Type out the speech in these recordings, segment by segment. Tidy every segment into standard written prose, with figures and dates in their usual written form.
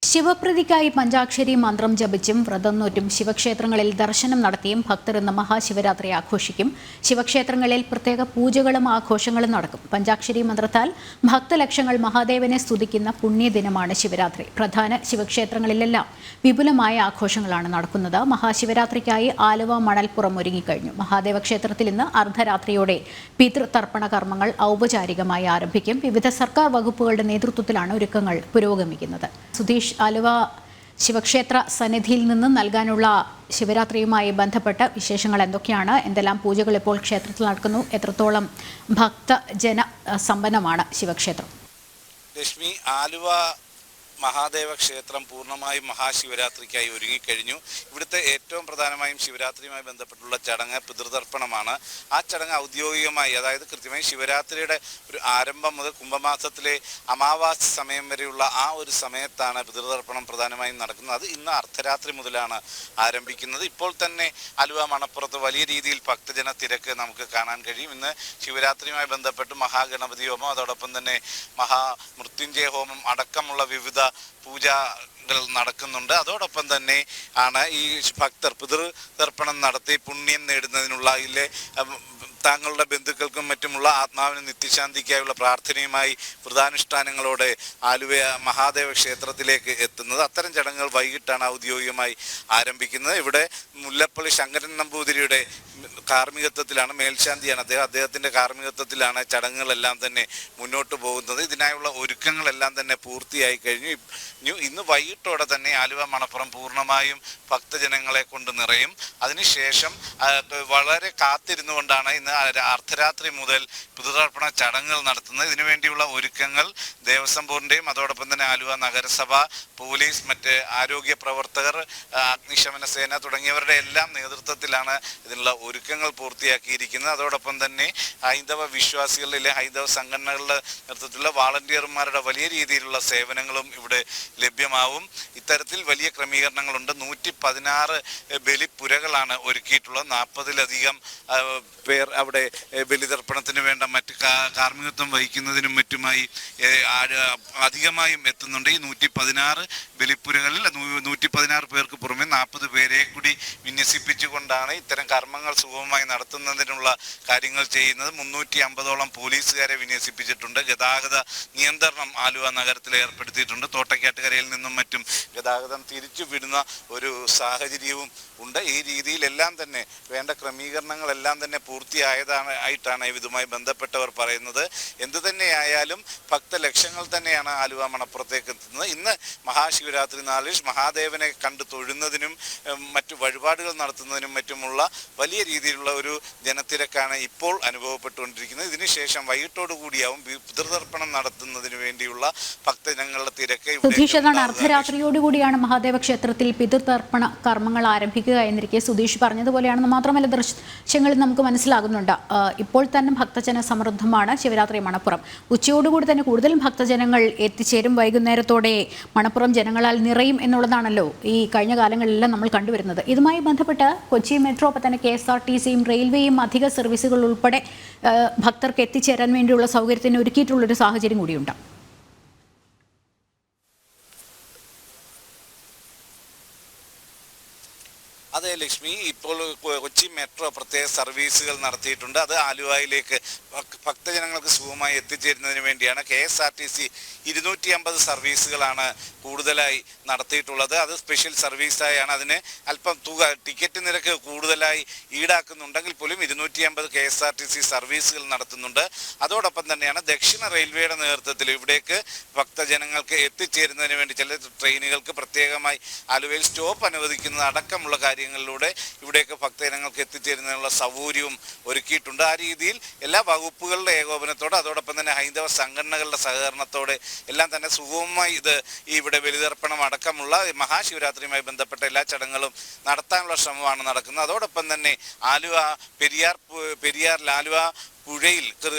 ശിവപ്രീതിക്കായി പഞ്ചാക്ഷരി മന്ത്രം ജപിച്ചും വ്രതം നോറ്റും ശിവക്ഷേത്രങ്ങളിൽ ദർശനം നടത്തിയും ഭക്തർ ഇന്ന് മഹാശിവരാത്രി ആഘോഷിക്കും. ശിവക്ഷേത്രങ്ങളിൽ പ്രത്യേക പൂജകളും ആഘോഷങ്ങളും നടക്കും. പഞ്ചാക്ഷരി മന്ത്രത്താൽ ഭക്തലക്ഷങ്ങൾ മഹാദേവനെ സ്തുതിക്കുന്ന പുണ്യദിനമാണ് ശിവരാത്രി. പ്രധാന ശിവക്ഷേത്രങ്ങളിലെല്ലാം വിപുലമായ ആഘോഷങ്ങളാണ് നടക്കുന്നത്. മഹാശിവരാത്രിക്കായി ആലുവ മണൽപ്പുറം ഒരുങ്ങിക്കഴിഞ്ഞു. മഹാദേവ ക്ഷേത്രത്തിൽ ഇന്ന് അർദ്ധരാത്രിയോടെ പിതൃതർപ്പണ കർമ്മങ്ങൾ ഔപചാരികമായി ആരംഭിക്കും. വിവിധ സർക്കാർ വകുപ്പുകളുടെ നേതൃത്വത്തിലാണ് ഒരുക്കങ്ങൾ പുരോഗമിക്കുന്നത്. സുധീഷ്, ആലുവ ശിവക്ഷേത്ര സന്നിധിയിൽ നിന്ന് നൽകാനുള്ള ശിവരാത്രിയുമായി ബന്ധപ്പെട്ട വിശേഷങ്ങൾ എന്തൊക്കെയാണ്? എന്തെല്ലാം പൂജകൾ ഇപ്പോൾ ക്ഷേത്രത്തിൽ നടക്കുന്നു? എത്രത്തോളം ഭക്തജന സമ്പന്നമാണ് ശിവക്ഷേത്രം? ലക്ഷ്മി, ആലുവ മഹാദേവ ക്ഷേത്രം പൂർണ്ണമായും മഹാശിവരാത്രിക്കായി ഒരുങ്ങിക്കഴിഞ്ഞു. ഇവിടുത്തെ ഏറ്റവും പ്രധാനമായും ശിവരാത്രിയുമായി ബന്ധപ്പെട്ടുള്ള ചടങ്ങ് പിതൃതർപ്പണമാണ്. ആ ചടങ്ങ് ഔദ്യോഗികമായി, അതായത് കൃത്യമായി ശിവരാത്രിയുടെ ഒരു ആരംഭം മുതൽ കുംഭമാസത്തിലെ അമാവാസി സമയം വരെയുള്ള ആ ഒരു സമയത്താണ് പിതൃതർപ്പണം പ്രധാനമായും നടക്കുന്നത്. അത് ഇന്ന് അർദ്ധരാത്രി മുതലാണ് ആരംഭിക്കുന്നത്. ഇപ്പോൾ തന്നെ ആലുവ മണപ്പുറത്ത് വലിയ രീതിയിൽ ഭക്തജന തിരക്ക് നമുക്ക് കാണാൻ കഴിയും. ഇന്ന് ശിവരാത്രിയുമായി ബന്ധപ്പെട്ട് മഹാഗണപതി ഹോമം, അതോടൊപ്പം തന്നെ മഹാമൃത്യുഞ്ജയ ഹോമം അടക്കമുള്ള വിവിധ പൂജകൾ നടക്കുന്നുണ്ട്. അതോടൊപ്പം തന്നെ ആണ് ഈ ഭക്തർ പിതൃതർപ്പണം നടത്തി പുണ്യം നേടുന്നതിനുള്ള ഇതിലെ താങ്കളുടെ ബന്ധുക്കൾക്കും മറ്റുമുള്ള ആത്മാവിന് നിത്യശാന്തിക്കായുള്ള പ്രാർത്ഥനയുമായി വ്രതാനുഷ്ഠാനങ്ങളോടെ ആലുവ മഹാദേവ ക്ഷേത്രത്തിലേക്ക് എത്തുന്നത്. അത്തരം ചടങ്ങുകൾ വൈകിട്ടാണ് ഔദ്യോഗികമായി ആരംഭിക്കുന്നത്. ഇവിടെ മുല്ലപ്പള്ളി ശങ്കരൻ നമ്പൂതിരിയുടെ കാർമ്മികത്വത്തിലാണ്, മേൽശാന്തിയാണ് അദ്ദേഹത്തിൻ്റെ കാർമ്മികത്വത്തിലാണ് ചടങ്ങുകളെല്ലാം തന്നെ മുന്നോട്ട് പോകുന്നത്. ഇതിനായുള്ള ഒരുക്കങ്ങളെല്ലാം തന്നെ പൂർത്തിയായി കഴിഞ്ഞു. ഇന്ന് വൈകിട്ടോടെ തന്നെ ആലുവ മണപ്പുറം പൂർണ്ണമായും ഭക്തജനങ്ങളെ കൊണ്ട് നിറയും. അതിനുശേഷം വളരെ കാത്തിരുന്നുകൊണ്ടാണ് ഇന്ന് അർദ്ധരാത്രി മുതൽ പിതൃതർപ്പണ ചടങ്ങുകൾ നടത്തുന്നത്. ഇതിനുവേണ്ടിയുള്ള ഒരുക്കങ്ങൾ ദേവസ്വം ബോർഡിൻ്റെയും അതോടൊപ്പം തന്നെ ആലുവ നഗരസഭ, പോലീസ്, മറ്റ് ആരോഗ്യ പ്രവർത്തകർ, അഗ്നിശമന സേന തുടങ്ങിയവരുടെ എല്ലാം നേതൃത്വത്തിലാണ് ഇതിനുള്ള ഒരുക്കങ്ങൾ പൂർത്തിയാക്കിയിരിക്കുന്നത്. അതോടൊപ്പം തന്നെ ഹൈന്ദവ വിശ്വാസികളിലെ ഹൈന്ദവ സംഘടനകളുടെ നേതൃത്വത്തിലുള്ള വാളണ്ടിയർമാരുടെ വലിയ രീതിയിലുള്ള സേവനങ്ങളും ഇവിടെ ലഭ്യമാവും. ഇത്തരത്തിൽ വലിയ ക്രമീകരണങ്ങളുണ്ട്. 116 ബലിപ്പുരകളാണ് ഒരുക്കിയിട്ടുള്ളത്. 40-ലധികം പേർ അവിടെ ബലിതർപ്പണത്തിന് വേണ്ട മറ്റ് കാർമ്മികത്വം വഹിക്കുന്നതിനും മറ്റുമായി അധികമായും എത്തുന്നുണ്ട്. ഈ 116 ബലിപ്പുരകളിൽ 116 പേർക്ക് പുറമെ 40 പേരെ കൂടി വിന്യസിപ്പിച്ചുകൊണ്ടാണ് ഇത്തരം കർമ്മങ്ങൾ സുഗമമായി നടത്തുന്നതിനുള്ള കാര്യങ്ങൾ ചെയ്യുന്നത്. 350ഓളം പോലീസുകാരെ വിന്യസിപ്പിച്ചിട്ടുണ്ട്. ഗതാഗത നിയന്ത്രണം ആലുവ നഗരത്തിൽ ഏർപ്പെടുത്തിയിട്ടുണ്ട്. തോട്ടയ്ക്കാട്ടുകരയിൽ നിന്നും മറ്റും ഗതാഗതം തിരിച്ചു വിടുന്ന ഒരു സാഹചര്യവും ഉണ്ട്. ഈ രീതിയിലെല്ലാം തന്നെ വേണ്ട ക്രമീകരണങ്ങളെല്ലാം തന്നെ പൂർത്തിയായതായിട്ടാണ് ഇതുമായി ബന്ധപ്പെട്ടവർ പറയുന്നത്. എന്തു തന്നെയായാലും ഭക്തലക്ഷങ്ങൾ തന്നെയാണ് ആലുവ മണപ്പുറത്തേക്ക് എത്തുന്നത്. ഇന്ന് മഹാശിവരാത്രി നാളിൽ മഹാദേവനെ കണ്ടു തൊഴുന്നതിനും മറ്റു വഴിപാടുകൾ നടത്തുന്നതിനും മറ്റുമുള്ള വലിയ രീതിയിലുള്ള ഒരു ജനത്തിരക്കാണ് ഇപ്പോൾ അനുഭവപ്പെട്ടുകൊണ്ടിരിക്കുന്നത്. ഇതിനുശേഷം വൈകിട്ടോടുകൂടിയാവും പിതൃതർപ്പണം നടത്തുന്നതിന് വേണ്ടിയുള്ള ഭക്തജനങ്ങളുടെ തിരക്ക്. അർദ്ധരാത്രിയോടുകൂടിയാണ് മഹാദേവ ക്ഷേത്രത്തിൽ പിതൃതർപ്പണ കർമ്മങ്ങൾ ആരംഭിക്കുക എന്നിരിക്കെ സുധീഷ് പറഞ്ഞതുപോലെയാണ്. മാത്രമല്ല, ദൃശ്യങ്ങളിൽ നമുക്ക് മനസ്സിലാകുന്നുണ്ട് ഇപ്പോൾ തന്നെ ഭക്തജന സമൃദ്ധമാണ് ശിവരാത്രി മണപ്പുറം. ഉച്ചയോടുകൂടി തന്നെ കൂടുതലും ഭക്തജനങ്ങൾ എത്തിച്ചേരും. വൈകുന്നേരത്തോടെ മണപ്പുറം ജനങ്ങളാൽ നിറയും എന്നുള്ളതാണല്ലോ ഈ കഴിഞ്ഞ കാലങ്ങളിലെല്ലാം നമ്മൾ കണ്ടുവരുന്നത്. ഇതുമായി ബന്ധപ്പെട്ട് കൊച്ചി മെട്രോ, ഒപ്പം തന്നെ KSRTCയും റെയിൽവേയും അധിക സർവീസുകൾ ഉൾപ്പെടെ ഭക്തർക്ക് എത്തിച്ചേരാൻ വേണ്ടിയുള്ള സൗകര്യത്തിന് ഒരുക്കിയിട്ടുള്ളൊരു സാഹചര്യം കൂടിയുണ്ട്. അതെ ലക്ഷ്മി, ഇപ്പോൾ കൊച്ചി മെട്രോ പ്രത്യേക സർവീസുകൾ നടത്തിയിട്ടുണ്ട്. അത് ആലുവയിലേക്ക് ഭക്തജനങ്ങൾക്ക് സുഖമായി എത്തിച്ചേരുന്നതിന് വേണ്ടിയാണ്. KSRTC 250 സർവീസുകളാണ് കൂടുതലായി നടത്തിയിട്ടുള്ളത്. അത് സ്പെഷ്യൽ സർവീസായാണ്. അതിന് അല്പം തുക, ടിക്കറ്റ് നിരക്ക് കൂടുതലായി ഈടാക്കുന്നുണ്ടെങ്കിൽ പോലും 250 KSRTC സർവീസുകൾ നടത്തുന്നുണ്ട്. അതോടൊപ്പം തന്നെയാണ് ദക്ഷിണ റെയിൽവേയുടെ നേതൃത്വത്തിൽ ഇവിടേക്ക് ഭക്തജനങ്ങൾക്ക് എത്തിച്ചേരുന്നതിന് വേണ്ടി ചില ട്രെയിനുകൾക്ക് പ്രത്യേകമായി ആലുവയിൽ സ്റ്റോപ്പ് അനുവദിക്കുന്നത് അടക്കമുള്ള കാര്യങ്ങളിലൂടെ ഇവിടേക്ക് ഭക്തജനങ്ങൾക്ക് എത്തിച്ചേരുന്നതിനുള്ള സൗകര്യവും ഒരുക്കിയിട്ടുണ്ട്. ആ രീതിയിൽ എല്ലാ വകുപ്പുകളുടെ ഏകോപനത്തോടെ അതോടൊപ്പം തന്നെ ഹൈന്ദവ സംഘടനകളുടെ സഹകരണത്തോടെ എല്ലാം തന്നെ സുഗമമായി ഇവിടെ ബലിതർപ്പണം അടക്കമുള്ള മഹാശിവരാത്രിയുമായി ബന്ധപ്പെട്ട എല്ലാ ചടങ്ങുകളും നടത്താനുള്ള ശ്രമമാണ് നടക്കുന്നത്. അതോടൊപ്പം തന്നെ ആലുവ പെരിയാറിൽ ആലുവ പുഴയിൽ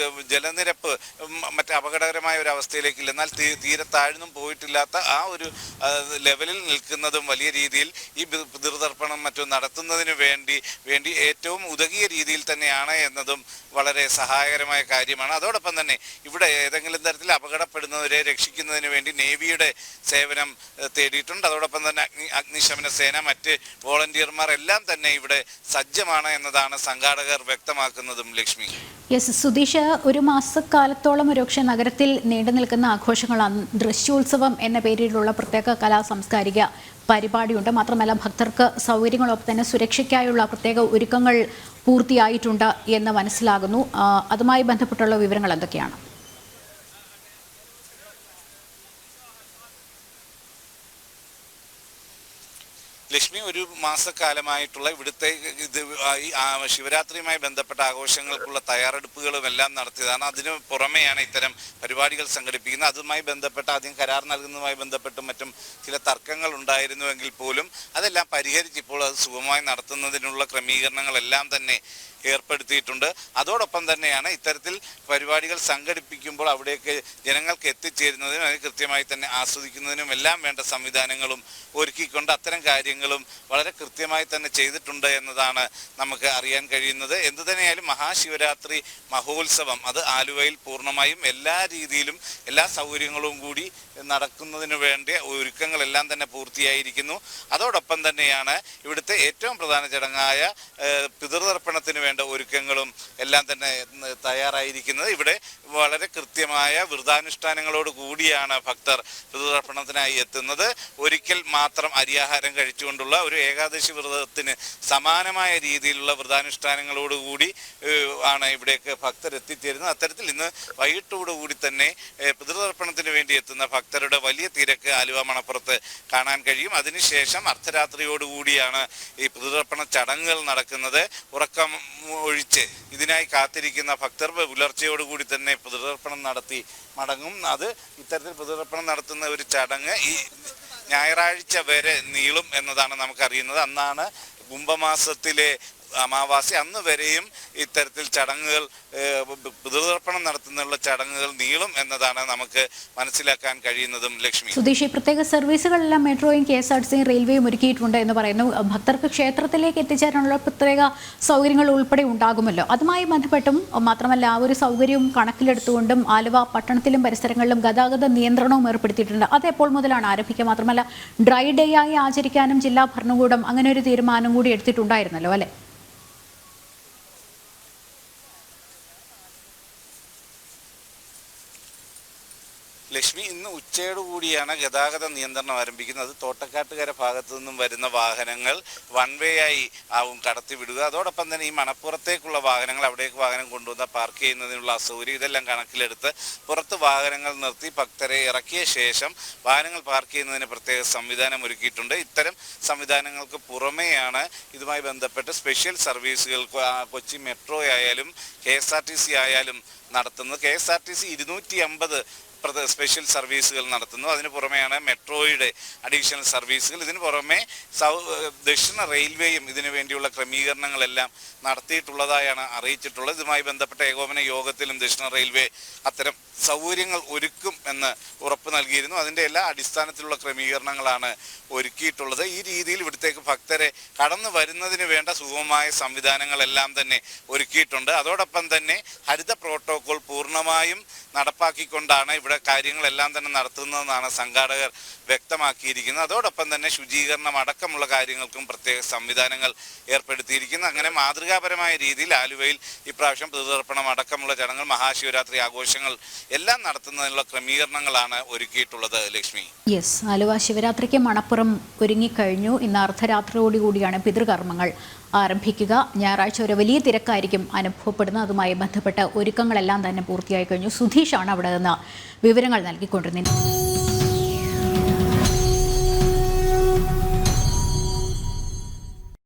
ജലനിരപ്പ് മറ്റ് അപകടകരമായ ഒരു അവസ്ഥയിലേക്കില്ല, എന്നാൽ തീരെ താഴ്ന്നും പോയിട്ടില്ലാത്ത ആ ഒരു ലെവലിൽ നിൽക്കുന്നതും വലിയ രീതിയിൽ ഈ പിതൃതർപ്പണം മറ്റും നടത്തുന്നതിന് വേണ്ടി ഏറ്റവും ഉതകിയ രീതിയിൽ തന്നെയാണ് എന്നതും വളരെ സഹായകരമായ കാര്യമാണ്. അതോടൊപ്പം തന്നെ ഇവിടെ ഏതെങ്കിലും തരത്തിൽ അപകടപ്പെടുന്നവരെ രക്ഷിക്കുന്നതിന് വേണ്ടി നേവിയുടെ സേവനം തേടിയിട്ടുണ്ട്. അതോടൊപ്പം തന്നെ അഗ്നിശമന സേന, മറ്റ് വോളണ്ടിയർമാർ എല്ലാം തന്നെ ഇവിടെ സജ്ജമാണ് എന്നതാണ് സംഘാടകർ വ്യക്തമാക്കുന്നതും. ലക്ഷ്മി. യെസ് സുധീഷ്, ഒരു മാസക്കാലത്തോളം ഒരുപക്ഷെ നഗരത്തിൽ നീണ്ടു നിൽക്കുന്ന ആഘോഷങ്ങളാണ്. ദൃശ്യോത്സവം എന്ന പേരിലുള്ള പ്രത്യേക കലാ സാംസ്കാരിക പരിപാടിയുണ്ട്. മാത്രമല്ല ഭക്തർക്ക് സൗകര്യങ്ങളൊപ്പം തന്നെ സുരക്ഷയ്ക്കായുള്ള പ്രത്യേക ഒരുക്കങ്ങൾ പൂർത്തിയായിട്ടുണ്ട് എന്ന് മനസ്സിലാകുന്നു. അതുമായി ബന്ധപ്പെട്ടുള്ള വിവരങ്ങൾ എന്തൊക്കെയാണ്? ലക്ഷ്മി, ഒരു മാസക്കാലമായിട്ടുള്ള ഇവിടുത്തെ ശിവരാത്രിയുമായി ബന്ധപ്പെട്ട ആഘോഷങ്ങൾക്കുള്ള തയ്യാറെടുപ്പുകളും എല്ലാം നടത്തിയതാണ്. അതിന് പുറമെയാണ് ഇത്തരം പരിപാടികൾ സംഘടിപ്പിക്കുന്നത്. അതുമായി ബന്ധപ്പെട്ട് ആദ്യം കരാർ നൽകുന്നതുമായി ബന്ധപ്പെട്ടും മറ്റും ചില തർക്കങ്ങൾ ഉണ്ടായിരുന്നുവെങ്കിൽ പോലും അതെല്ലാം പരിഹരിച്ച് ഇപ്പോൾ അത് സുഗമമായി നടത്തുന്നതിനുള്ള ക്രമീകരണങ്ങളെല്ലാം തന്നെ ഏർപ്പെടുത്തിയിട്ടുണ്ട്. അതോടൊപ്പം തന്നെയാണ് ഇത്തരത്തിൽ പരിപാടികൾ സംഘടിപ്പിക്കുമ്പോൾ അവിടേക്ക് ജനങ്ങൾക്ക് എത്തിച്ചേരുന്നതിനും അത് കൃത്യമായി തന്നെ ആസ്വദിക്കുന്നതിനും എല്ലാം വേണ്ട സംവിധാനങ്ങളും ഒരുക്കിക്കൊണ്ട് അത്തരം കാര്യങ്ങളും വളരെ കൃത്യമായി തന്നെ ചെയ്തിട്ടുണ്ട് എന്നതാണ് നമുക്ക് അറിയാൻ കഴിയുന്നത്. എന്തു തന്നെയായാലും മഹാശിവരാത്രി മഹോത്സവം അത് ആലുവയിൽ പൂർണ്ണമായും എല്ലാ രീതിയിലും എല്ലാ സൗകര്യങ്ങളും കൂടി നടക്കുന്നതിന് വേണ്ടി ഒരുക്കങ്ങളെല്ലാം തന്നെ പൂർത്തിയായിരിക്കുന്നു. അതോടൊപ്പം തന്നെയാണ് ഇവിടുത്തെ ഏറ്റവും പ്രധാന ചടങ്ങായ പിതൃതർപ്പണത്തിന് വേണ്ട ഒരുക്കങ്ങളും എല്ലാം തന്നെ തയ്യാറായിരിക്കുന്നത്. ഇവിടെ വളരെ കൃത്യമായ വ്രതാനുഷ്ഠാനങ്ങളോട് കൂടിയാണ് ഭക്തർ പിതൃതർപ്പണത്തിനായി എത്തുന്നത്. ഒരിക്കൽ മാത്രം അരിയാഹാരം കഴിച്ചുകൊണ്ടുള്ള ഒരു ഏകാദശി വ്രതത്തിന് സമാനമായ രീതിയിലുള്ള വ്രതാനുഷ്ഠാനങ്ങളോടുകൂടി ആണ് ഇവിടേക്ക് ഭക്തർ എത്തിച്ചേരുന്നത്. അത്തരത്തിൽ ഇന്ന് വൈകിട്ടോടുകൂടി തന്നെ പിതൃതർപ്പണത്തിന് വേണ്ടി എത്തുന്ന ഭക്തരുടെ വലിയ തിരക്ക് ആലുവ മണപ്പുറത്ത് കാണാൻ കഴിയും. അതിനുശേഷം അർദ്ധരാത്രിയോടുകൂടിയാണ് ഈ പിതൃതർപ്പണ ചടങ്ങുകൾ നടക്കുന്നത്. ഉറക്കം ഒഴിച്ച് ഇതിനായി കാത്തിരിക്കുന്ന ഭക്തർ പുലർച്ചയോടുകൂടി തന്നെ പിതൃതർപ്പണം നടത്തി മടങ്ങും. അത് ഇത്തരത്തിൽ പിതൃതർപ്പണം നടത്തുന്ന ഒരു ചടങ്ങ് ഈ ഞായറാഴ്ച വരെ നീളും എന്നതാണ് നമുക്കറിയുന്നത്. അന്നാണ് കുംഭമാസത്തിലെ അമാവാസി. അന്ന് വരെയും ഇത്തരത്തിൽ ചടങ്ങുകൾ പിതൃതർപ്പണം നടത്തുന്നുള്ള ചടങ്ങുകൾ നീളും എന്നതാണ് നമുക്ക് മനസ്സിലാക്കാൻ കഴിയുന്നതും. ലക്ഷ്മി. സുധീഷ്, പ്രത്യേക സർവീസുകളെല്ലാം മെട്രോയും KSRTCയും റെയിൽവേയും ഒരുക്കിയിട്ടുണ്ട് എന്ന് പറയുന്നു. ഭക്തർക്ക് ക്ഷേത്രത്തിലേക്ക് എത്തിച്ചേരാനുള്ള പ്രത്യേക സൗകര്യങ്ങൾ ഉൾപ്പെടെ ഉണ്ടാകുമല്ലോ. അതുമായി ബന്ധപ്പെട്ടും മാത്രമല്ല ആ ഒരു സൗകര്യവും കണക്കിലെടുത്തുകൊണ്ടും ആലുവ പട്ടണത്തിലും പരിസരങ്ങളിലും ഗതാഗത നിയന്ത്രണവും ഏർപ്പെടുത്തിയിട്ടുണ്ട്. അത് എപ്പോൾ മുതലാണ് ആരംഭിക്കുക? മാത്രമല്ല ഡ്രൈ ഡേ ആയി ആചരിക്കാനും ജില്ലാ ഭരണകൂടം അങ്ങനെ ഒരു തീരുമാനം കൂടി എടുത്തിട്ടുണ്ടായിരുന്നല്ലോ അല്ലേ? ലക്ഷ്മി, ഇന്ന് ഉച്ചയോടുകൂടിയാണ് ഗതാഗത നിയന്ത്രണം ആരംഭിക്കുന്നത്. തോട്ടക്കാട്ടുകര ഭാഗത്തു നിന്നും വരുന്ന വാഹനങ്ങൾ വൺ വേ ആയി ആവും കടത്തിവിടുക. അതോടൊപ്പം തന്നെ ഈ മണപ്പുറത്തേക്കുള്ള വാഹനങ്ങൾ അവിടേക്ക് വാഹനം കൊണ്ടുവന്ന പാർക്ക് ചെയ്യുന്നതിനുള്ള അസൗകര്യം ഇതെല്ലാം കണക്കിലെടുത്ത് പുറത്ത് വാഹനങ്ങൾ നിർത്തി ഭക്തരെ ഇറക്കിയ ശേഷം വാഹനങ്ങൾ പാർക്ക് ചെയ്യുന്നതിന് പ്രത്യേക സംവിധാനം ഒരുക്കിയിട്ടുണ്ട്. ഇത്തരം സംവിധാനങ്ങൾക്ക് പുറമെയാണ് ഇതുമായി ബന്ധപ്പെട്ട് സ്പെഷ്യൽ സർവീസുകൾ കൊച്ചി മെട്രോ ആയാലും KSRTC ആയാലും നടത്തുന്നത്. KSRTC 250 സ്പെഷ്യൽ സർവീസുകൾ നടത്തുന്നു. അതിന് പുറമെയാണ് മെട്രോയുടെ അഡീഷണൽ സർവീസുകൾ. ഇതിന് പുറമെ ദക്ഷിണ റെയിൽവേയും ഇതിനു വേണ്ടിയുള്ള ക്രമീകരണങ്ങളെല്ലാം നടത്തിയിട്ടുള്ളതായാണ് അറിയിച്ചിട്ടുള്ളത്. ഇതുമായി ബന്ധപ്പെട്ട ഏകോപന യോഗത്തിലും ദക്ഷിണ റെയിൽവേ അത്തരം സൗകര്യങ്ങൾ ഒരുക്കും എന്ന് ഉറപ്പ് നൽകിയിരുന്നു. അതിൻ്റെ എല്ലാ അടിസ്ഥാനത്തിലുള്ള ക്രമീകരണങ്ങളാണ് ഒരുക്കിയിട്ടുള്ളത്. ഈ രീതിയിൽ ഇവിടത്തേക്ക് ഭക്തരെ കടന്നു വരുന്നതിന് വേണ്ട സുഗമമായ സംവിധാനങ്ങളെല്ലാം തന്നെ ഒരുക്കിയിട്ടുണ്ട്. അതോടൊപ്പം തന്നെ ഹരിത പ്രോട്ടോകോൾ പൂർണ്ണമായും നടപ്പാക്കിക്കൊണ്ടാണ് ഇവിടെ കാര്യങ്ങളെല്ലാം തന്നെ നടത്തുന്നതെന്നാണ് സംഘാടകർ വ്യക്തമാക്കിയിരിക്കുന്നത്. അതോടൊപ്പം തന്നെ ശുചീകരണം അടക്കമുള്ള കാര്യങ്ങൾക്കും പ്രത്യേക സംവിധാനങ്ങൾ ഏർപ്പെടുത്തിയിരിക്കുന്നു. അങ്ങനെ മാതൃകാപരമായ രീതിയിൽ ആലുവയിൽ ഇപ്രാവശ്യം പിതൃതർപ്പണം അടക്കമുള്ള ചടങ്ങുകൾ, മഹാശിവരാത്രി ആഘോഷങ്ങൾ എല്ലാം നടത്തുന്നതിനുള്ള ക്രമീകരണങ്ങളാണ് ഒരുക്കിയിട്ടുള്ളത്. ലക്ഷ്മി. യെസ്, ആലുവ ശിവരാത്രിക്ക് മണപ്പുറം ഒരുങ്ങിക്കഴിഞ്ഞു. ഇന്ന് അർദ്ധരാത്രിയോടുകൂടിയാണ് പിതൃകർമ്മങ്ങൾ ആരംഭിക്കുക. ഞായറാഴ്ച ഒരു വലിയ തിരക്കായിരിക്കും അനുഭവപ്പെടുന്നത്. അതുമായി ബന്ധപ്പെട്ട ഒരുക്കങ്ങളെല്ലാം തന്നെ പൂർത്തിയായി കഴിഞ്ഞു. സുധീഷാണ് അവിടെ നിന്ന് വിവരങ്ങൾ നൽകിക്കൊണ്ടിരുന്നത്.